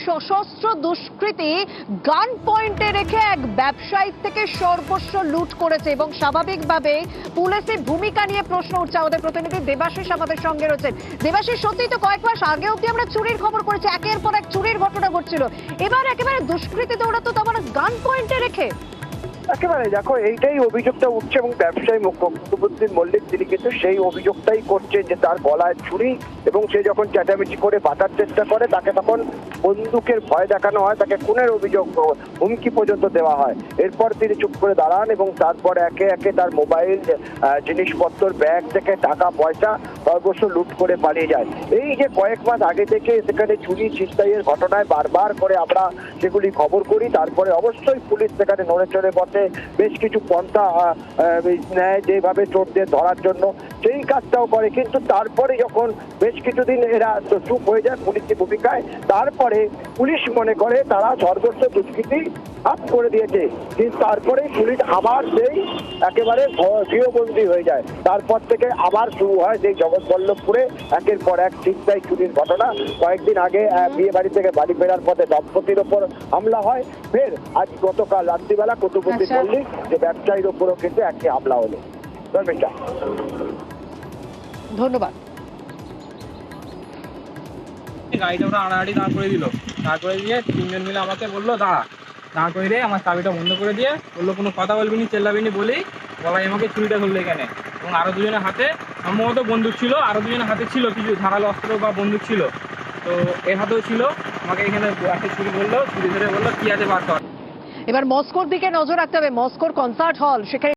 সশস্ত্র দুষ্কৃতী গান পয়েন্টে রেখে এক ব্যবসায়ীর থেকে সর্বস্ব লুট করেছে এবং স্বাভাবিকভাবে পুলিশের ভূমিকা নিয়ে প্রশ্ন উঠছে। আমাদের প্রতিনিধি দেবাশিস আমাদের সঙ্গে রয়েছেন। দেবাশিস, সত্যি তো কয়েক মাস আগে অব্দি আমরা চুরির খবর করেছি, একের পর এক চুরির ঘটনা ঘটছিল, এবার একেবারে দুষ্কৃতী দৌড়াতো তো আবার গান পয়েন্টে রেখে। একেবারে দেখো, এইটাই অভিযোগটা উঠছে এবং ব্যবসায়ী কুতুবুদ্দিন মল্লিক তিনি কিন্তু সেই অভিযোগটাই করছে যে তার গলায় ছুরি এবং সে যখন চেঁচামেচি করে বাঁচার চেষ্টা করে তাকে তখন বন্দুকের ভয় দেখানো হয়, তাকে খুনের অভিযোগ হুমকি পর্যন্ত দেওয়া হয়। এরপর তিনি চুপ করে দাঁড়ান এবং তারপর একে একে তার মোবাইল, জিনিসপত্র, ব্যাগ থেকে টাকা পয়সা সর্বস্ব লুট করে পালিয়ে যায়। এই যে কয়েক মাস আগে থেকে সেখানে চুরি ছিনতাইয়ের ঘটনায় বারবার করে আমরা সেগুলি খবর করি, তারপরে অবশ্যই পুলিশ সেখানে নড়ে চড়ে বসে বেশ কিছু পন্থা নেয় যেভাবে চোরদের ধরার জন্য, সেই কাজটাও করে। কিন্তু তারপরে যখন বেশ কিছুদিন এরা চুপ হয়ে যায় পুলিশের ভূমিকায়, তারপরে পুলিশ মনে করে তারা সর্বস্ব দুষ্কৃতি হাত করে দিয়েছে, কিন্তু তারপরে পুলিশ আবার সেই একেবারে গৃহবন্দী হয়ে যায়। তারপর থেকে আবার শুরু হয় সেই জগৎবল্লভপুরে একের পর এক ছিনতাই চুরির ঘটনা। কয়েকদিন আগে বিয়ে বাড়ি থেকে বাড়ি ফেরার পথে দম্পতির ওপর হামলা হয়, ফের আজ গতকাল রাত্রিবেলা কুতুবুদ্দিন মল্লিক যে ব্যবসায়ীর ওপরও কিন্তু একটি হামলা হলো। ধন্যবাদ। গাড়িটা ওরা আড়াআড়ি দাঁড় করে দিল, দাঁড় করে দিয়ে তিনজন মিলে আমাকে বললো দাঁড় করে দিয়ে আমার চাবিটা বন্ধ করে দিয়ে বললো কোনো কথা বলবি নি, চেল্লাবি নি বলেই গলায় আমাকে ছুরিটা ধরলো এখানে। এবং আরো দুজনের হাতে সম্ভবত বন্দুক ছিল, আরো দুজনের হাতে ছিল কিছু ধারালো অস্ত্র বা বন্দুক ছিল, তো এর হাতেও ছিল। আমাকে এখানে একটা ছুরি বললো, ছুরি ধরে বললো কি আছে বার কর। এবার মস্কোর দিকে নজর রাখতে হবে। মস্কোর কনসার্ট হল, সেখানে